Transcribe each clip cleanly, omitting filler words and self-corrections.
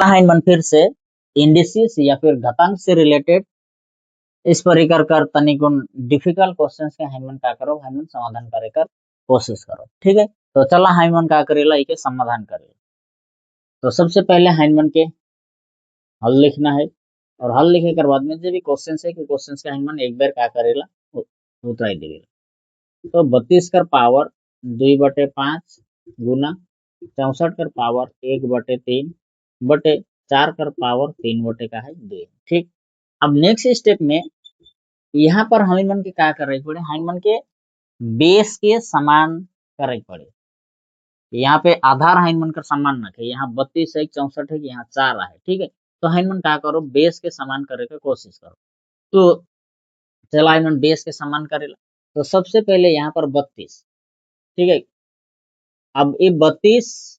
हाइनमन फिर से इंडिसेस या फिर घातांक से रिलेटेड इस परिकर कर तनिकुन डिफिकल्ट क्वेश्चंस के हाइनमन का करो हाइनमन समाधान करे कर कोशिश करो। ठीक है, तो चला हाइनमन का करेला इके समाधान करेला। तो सबसे पहले हाइनमन के हल लिखना है और हल लिखे कर बाद में जो भी क्वेश्चन है कि क्वेश्चन के हाइनमन एक बार का करेला उतराई देवेला। तो 32 कर पावर 2/5 गुना 64 कर पावर 1/3 बटे 4 कर पावर 3 का है 2। ठीक, अब नेक्स्ट स्टेप में यहाँ पर हाइनमन के क्या करे पड़े, हाइनमन के बेस के समान करे पड़े। यहाँ पे आधार हाइनमन का समान रखे, यहाँ 32 है 64 है, यहाँ 4 है। ठीक है, तो हाइनमन क्या करो बेस के समान करे के कोशिश करो। तो चला हाइनमन बेस के समान करेला। तो सबसे पहले यहाँ पर 32, ठीक है, अब ये 32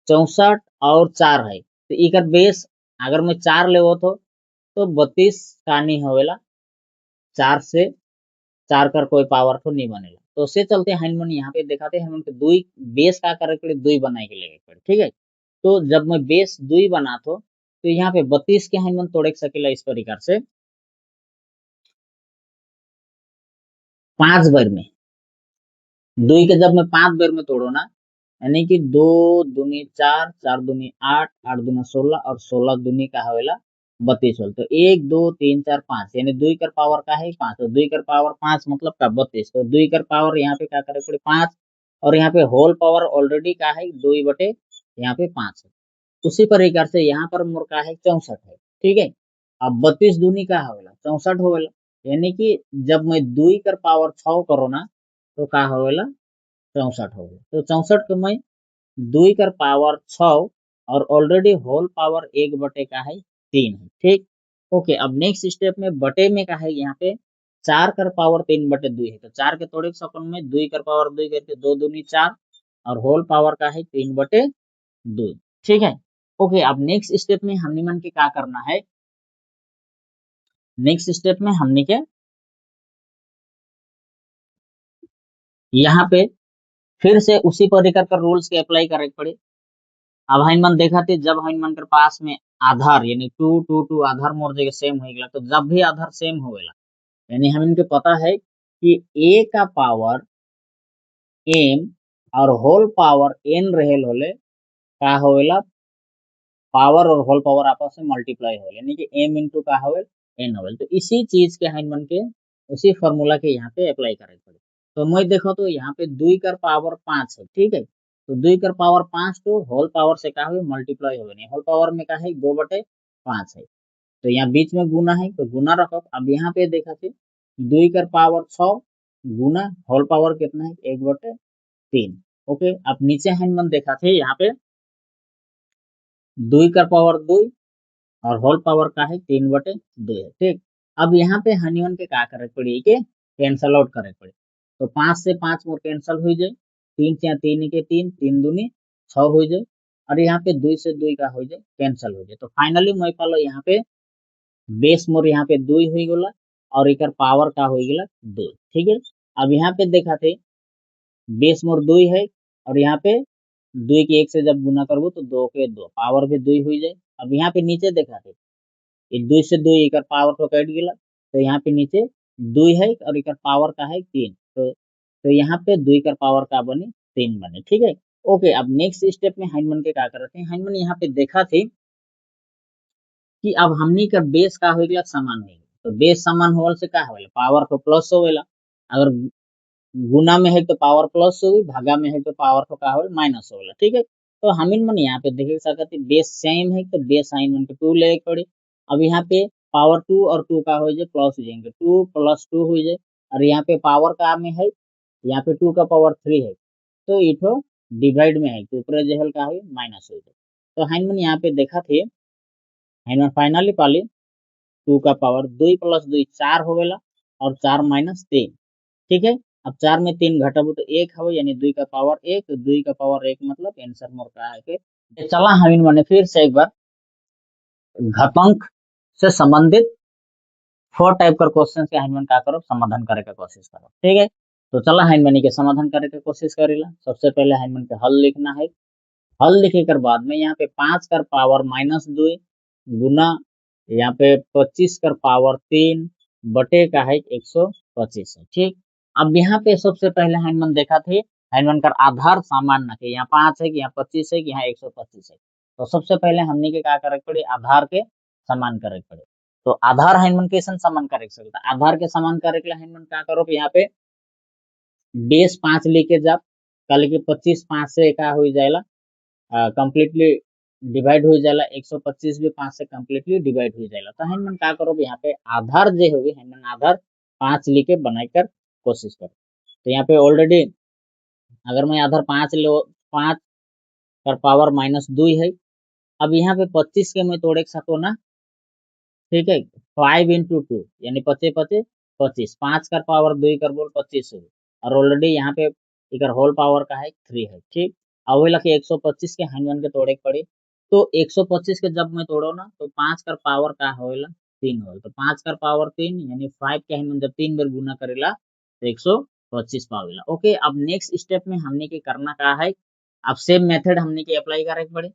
64 और 4 है तो इकर बेस अगर मैं 4 ले तो 32 का नहीं होवेला, 4 से 4 कर कोई पावर तो नहीं बनेगा। तो उससे चलते हाइनमन यहाँ पे दिखाते हैं हमन दुई बेस का करे के लिए दुई बनाए के लिए पड़े। ठीक है, तो जब मैं बेस दुई बना तो यहाँ पे 32 के हाइनमन तोड़े सकेला इस प्रकार से 5 बार में। दुई के जब मैं 5 बार में तोड़ो ना, यानी कि 2 दूनी 4, 4 दूनी 8, 8 दूना 16 और 16 दूनी का होवेला 32 होल। तो 1 2 3 4 5 यानी 2 कर पावर का है 5, तो 2 कर पावर 5 मतलब का 32। तो 2 कर पावर यहाँ पे क्या करे पड़े 5 और यहाँ पे होल पावर ऑलरेडी का है 2 बटे यहाँ पे 5 है। उसी प्रकार से यहाँ पर मोर का है 64 है। ठीक है, अब 32 दूनी का होवेला 64 होवेला, यानी कि जब मैं 2 कर पावर 6 करो ना तो का होवेला 64 हो गया। तो 64 को मैं 2 कर पावर 6 और ऑलरेडी होल पावर 1 का है 3 है। ठीक, ओके, अब नेक्स्ट स्टेप में बटे में का है यहाँ पे 4 कर पावर 3/2 है। तो 4 के तोड़े सकन में 2 कर पावर 2 करके 2 दूनी 4 और होल पावर का है 3/2। ठीक है, ओके, अब नेक्स्ट स्टेप में हमने मन के क्या करना है, नेक्स्ट स्टेप में हमने के यहाँ पे फिर से उसी परिकर का रूल्स के अप्लाई करे पड़े। अब हाइनमन देखा थे जब हाइनमन के पास में आधार यानी 2 2 2 आधार मोर जगह सेम हो गया, तो जब भी आधार सेम होवेला यानी हम इनके पता है कि a का पावर m और होल पावर n रहेल होले का होवेला पावर और होल पावर आपस में मल्टीप्लाई होल, यानी कि m इंटू का होवेल n होवेल। तो इसी चीज के हाइनमन के उसी फॉर्मूला के यहाँ पे अप्लाई करे पड़े। तो मैं देखो तो यहाँ पे 2 कर पावर 5 है। ठीक है, तो 2 कर पावर 5 तो होल पावर से का हुए मल्टीप्लाई हो नहीं, होल पावर में का है 2/5 है। तो यहाँ बीच में गुना है तो गुना रखो। अब यहाँ पे देखा थे 2 कर पावर 6 गुना होल पावर कितना है 1/3। ओके, अब नीचे हाइनमन देखा थे यहाँ पे 2 कर पावर 2 और होल पावर का है 3/2 है। ठीक, अब यहाँ पे हाइनमन के क्या करे पड़ी के कैंसल आउट करे पड़े। तो 5 से 5 मोर कैंसल हो जाए, 3 से 3 के 3 3 दूनी 6 हो जाए और यहाँ पे 2 से 2 का हो जाए कैंसल हो जाए। तो फाइनली मैं पालो यहाँ पे बेस मोर यहाँ पे 2 हो गला और एक पावर का हो गला 2। ठीक है, अब यहाँ पे देखा थे बेस मोर 2 है और यहाँ पे 2 के 1 से जब गुना करबो तो 2 के 2 पावर भी 2 हो जाए। अब यहाँ पे नीचे देखा थे 2 से 2 एक पावर तो कट गया, तो यहाँ पे नीचे 2 है और एक पावर का है 3। तो यहाँ पे 2 का पावर का बने 3 बने। ठीक है, ओके, अब नेक्स्ट स्टेप में हाइनमन के क्या करते हैं, हाइनमन यहाँ पे देखा थे कि अब हमनी का बेस का हो गया समान हो गया। तो बेस समान होल से क्या होगा पावर तो प्लस होवेला, अगर गुना में है तो पावर प्लस होगी, भागा में है तो पावर तो का होगा माइनस होगा। ठीक है, तो हमिन मन यहाँ पे देख सकते बेस सेम है तो बेस साइन मन के 2 ले पड़े। अब यहाँ पे पावर 2 और 2 का हो जाए प्लस हो जाएंगे 2 + 2 हो जाए और यहाँ पे पावर का में है यहाँ पे 2 का पावर 3 है तो इठो डिवाइड में है तो ऊपर जहल का है माइनस हो जाए। तो हाइनमन यहाँ पे देखा थे हाइनमन फाइनली पाली 2 का पावर 2 + 2 4 होवेला और 4 - 3। ठीक है, अब 4 में 3 घटाबो तो 1 हो यानी 2 का पावर 1, तो 2 का पावर 1 मतलब आंसर मोर का है के। चला हम मैंने फिर से एक बार घातांक से संबंधित 4 टाइप का क्वेश्चन के हाइनमन का करो समाधान करे का कोशिश करो। ठीक है, तो चला हाइनमन के समाधान करे का कोशिश करेला। सबसे पहले हाइनमन के हल लिखना है हल लिखे कर बाद में यहाँ पे 5 कर पावर -2 गुना यहाँ पे 25 कर पावर 3 बटे का है 125 है। ठीक, अब यहाँ पे सबसे पहले हैंडमन देखा थे, हैंडमन का आधार सामान ना के यहाँ 5 है कि यहाँ 25 है कि यहाँ 125 है। तो सबसे पहले हमने के क्या करे पड़े, आधार के समान करे पड़े। तो आधार हैंडमन कैसे समान करे सकता, आधार के समान करे के लिए हैंडमन क्या करो, यहाँ पे बेस 5 लेके जा, कल के 25 5 से क्या हो जाएगा, कंप्लीटली डिवाइड हो जाला, 125 भी 5 से कंप्लीटली डिवाइड हो जाएगा। तो हमन का करो यहाँ पे आधार जे होगी, हमन आधार 5 लिखे बनाकर कोशिश करो। तो यहाँ पे ऑलरेडी अगर मैं आधार 5 लो, 5 कर पावर -2 है। अब यहाँ पे 25 के मैं तोड़े सको ना, ठीक है, 5 इंटू 2 यानी 25 25 25, 5 कर पावर 2 कर बोल 25 हो, और ऑलरेडी यहाँ पे इधर होल पावर का है 3 है। ठीक, अब वही लगे 125 के हैंडवन के तोड़े के पड़ी। तो 125 के जब मैं तोड़ो ना, तो 5 कर पावर का होएला 3 होल, तो 5 कर पावर 3 यानी 5 के हैंडवन जब 3 बार गुना करेला तो 125 पावेला। ओके, अब नेक्स्ट स्टेप में हमने के करना का है, अब सेम मेथड हमने के अप्लाई करे के पड़े।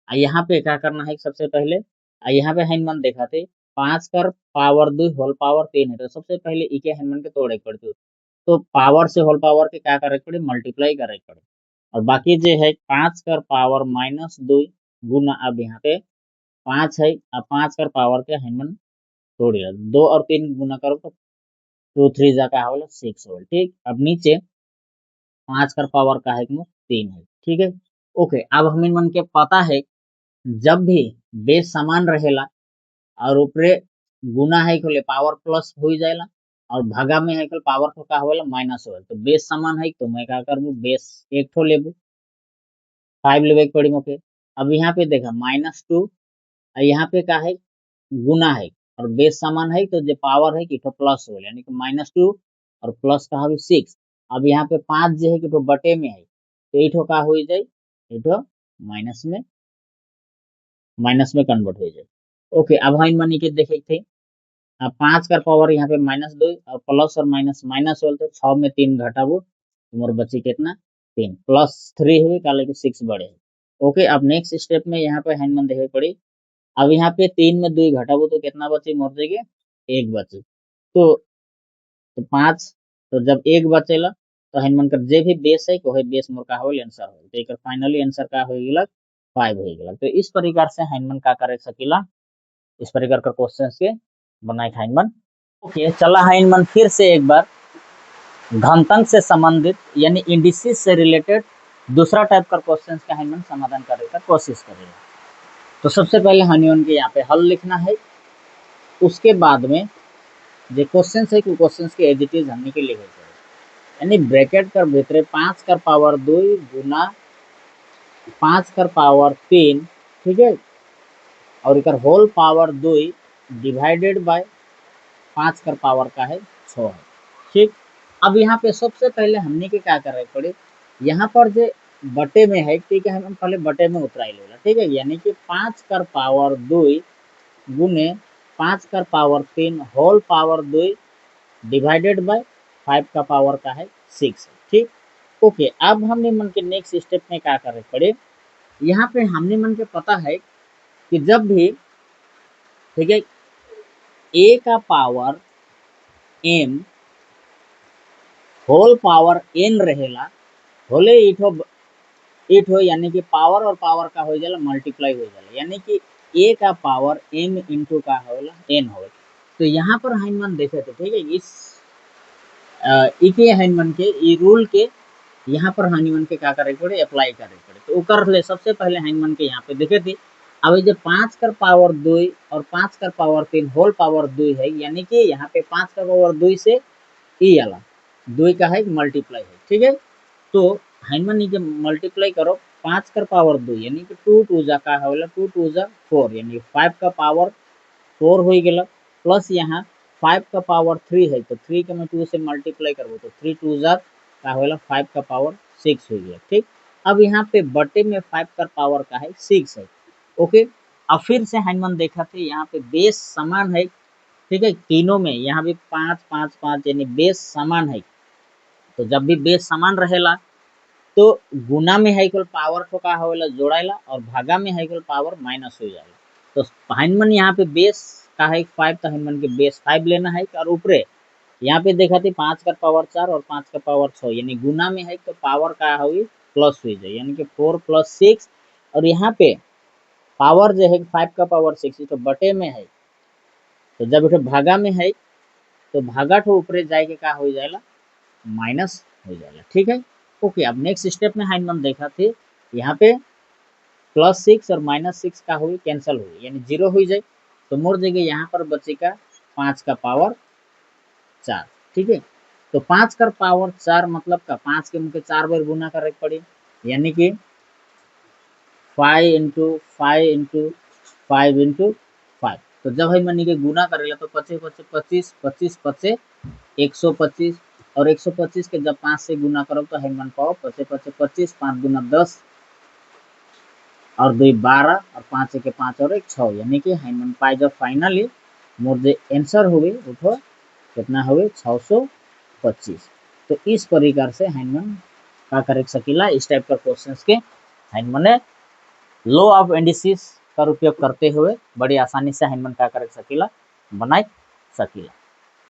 यहाँ पे क्या करना है, सबसे पहले यहाँ पे हैंडमन देखा थे 5 कर पावर 2 होल पावर 3 है, तो सबसे पहले इके हैंडमन के तोड़े के पड़ते, तो पावर से होल पावर के क्या करे पड़े, मल्टीप्लाई करे पड़े। और बाकी जो है 5 कर पावर -2 गुना, अब यहाँ पे 5 है, अब 5 कर पावर के हैंडमन तोड़िए, 2 और 3 गुना करो तो 2 3 जा का होगा 6 होल। ठीक, अब नीचे 5 कर पावर का है 3 है। ठीक है, ओके, अब हमें मन के पता है जब भी बेस समान रहेला और ऊपरे गुना है खोले पावर प्लस हो जाएगा, और भागा में है पावर को का होएला माइनस होएला, तो बेस समान है तो मैं क्या करबू, बेस एक ठो लेबू, 5 लेवे के पड़ी मोके। अब यहाँ पे देखा -2, यहाँ पे का है गुना है, और बेस समान है तो जो पावर है कि तो प्लस हो, यानी कि -2 और प्लस का है 6। अब यहाँ पे 5 जो है कि तो बटे में है, तो ये ठो का हो जाए, ये ठो माइनस में कन्वर्ट हो जाए। ओके, अब हम मनी के देखे थे, 5 का पावर यहाँ पे -2 और प्लस और माइनस माइनस हो, तो 6 में 3 घटाबो तुम्हारे बची कितना 3 प्लस 3 हुए काले के 6 बढ़े। ओके, अब नेक्स्ट स्टेप में यहाँ पे हैंडमन देखे पड़ी, अब यहाँ पे 3 में 2 घटाबो तो कितना बचे, मोर जगह 1 बचे, तो 5, तो जब 1 बचेला तो हैंडमन कर जे भी बेस है को है बेस मोर का होल आंसर हो, तो एक फाइनली आंसर का हो गेला 5 हो गेला। तो इस प्रकार से हैंडमन का करे सकीला, इस प्रकार का क्वेश्चन के बनाए हैंडमन। ओके, चला हैंडमन फिर से एक बार घनतंक से संबंधित यानी इंडिसेस से रिलेटेड दूसरा टाइप का क्वेश्चन का हैंडमन समाधान करने का कोशिश करेगा। तो सबसे पहले हमें के यहाँ पे हल लिखना है, उसके बाद में जो क्वेश्चन है कि क्वेश्चन के एज इट इज हमने के लिखे यानी ब्रैकेट कर भीतर 5 कर पावर 2 गुना 5 कर पावर 3, ठीक है, और इकर होल पावर 2 डिवाइडेड बाय 5 कर पावर का है 6 है। ठीक, अब यहाँ पे सबसे पहले हमने के क्या करे पड़े, यहाँ पर जो बटे में है, ठीक है, हम पहले बटे में उतराई लेगा, ठीक है, यानी कि 5 कर पावर 2 गुने 5 कर power 3 whole power 2 divided by 5 का पावर का है 6। ठीक, ओके, अब हमने मन के नेक्स्ट स्टेप में क्या करे पड़े, यहाँ पे हमने मन के पता है कि जब भी, ठीक है, ए का power m whole power n रहेला, होले इठो यानी कि पावर और पावर का हो जाला मल्टीप्लाई हो जाला, यानी कि a का पावर m इंटू का होला n हो। तो यहाँ पर हाइनमन देखे थे, ठीक है, इस इके हाइनमन के ई रूल के यहाँ पर हाइनमन के क्या करे पड़े, अप्लाई करे पड़े। तो कर ले सबसे पहले हाइनमन के यहाँ पे देखे थे, अब जो 5 कर पावर 2 और 5 कर पावर 3 होल पावर 2 है, यानी कि यहाँ पे 5 का पावर 2 से ई वाला 2 का है मल्टीप्लाई है, ठीक है, तो हाइनमन नीचे मल्टीप्लाई करो 5 कर पावर 2 यानी कि 2 2 जा का होला 2 2 जा 4 यानी 5 का पावर 4 हो गया, प्लस यहाँ 5 का पावर 3 है, तो 3 के मैं 2 से मल्टीप्लाई करबो तो 3 2 जा का होला 5 का पावर 6 हो गया। ठीक, अब यहाँ पे बटे में 5 का पावर का है 6 है। ओके, अब फिर से हाइनमन देखा थे, यहाँ पे बेस समान है, ठीक है, तीनों में यहाँ भी 5 5 5 यानी बेस समान है, तो जब भी बेस समान रहेला तो गुना में है इक्वल पावर को का होएला जोड़ाएला और भागा में है इक्वल पावर माइनस हो जाएगा। तो हाइनमन यहाँ पे बेस का है 5, तो हाइनमन के बेस 5 लेना है और ऊपरे यहाँ पे देखा थी 5 का पावर 4 और 5 का पावर 6, यानी गुना में है तो पावर का हुई प्लस हो जाए, यानी कि 4 + 6। और यहाँ पे पावर जो है 5 का पावर 6 तो बटे में है, तो जब इसे भागा में है तो भागा ठो ऊपरे जाए के का हो जाएगा माइनस हो जाएगा। ठीक है, ओके। अब नेक्स्ट स्टेप में हाइनमन देखा थे यहाँ पे +6 और -6 का हुई कैंसिल हुई, यानी 0 हो जाए। तो मोर जगह यहाँ पर बचेगा 5 का पावर 4। ठीक है, तो 5 का पावर 4 मतलब का 5 के मुझे 4 बार गुना करे पड़ी, यानी कि 5 × 5 × 5 × 5। तो जब हम मनी के गुना करेला तो 25 25 25 25 125 और 125 के जब 5 से गुना करो तो हम मन पाओ 25 25 25 5 गुना 10 और 2 12 और 5 के 5 और 1 6, यानी कि हम मन पाए जब फाइनली मोर जो आंसर हुए उठो कितना हुए 625। तो इस प्रकार से हम का कर सकीला इस टाइप का क्वेश्चंस के हम मने लॉ ऑफ इंडिसेस का उपयोग करते हुए बड़ी आसानी से हम का कर सकीला बनाए सकीला।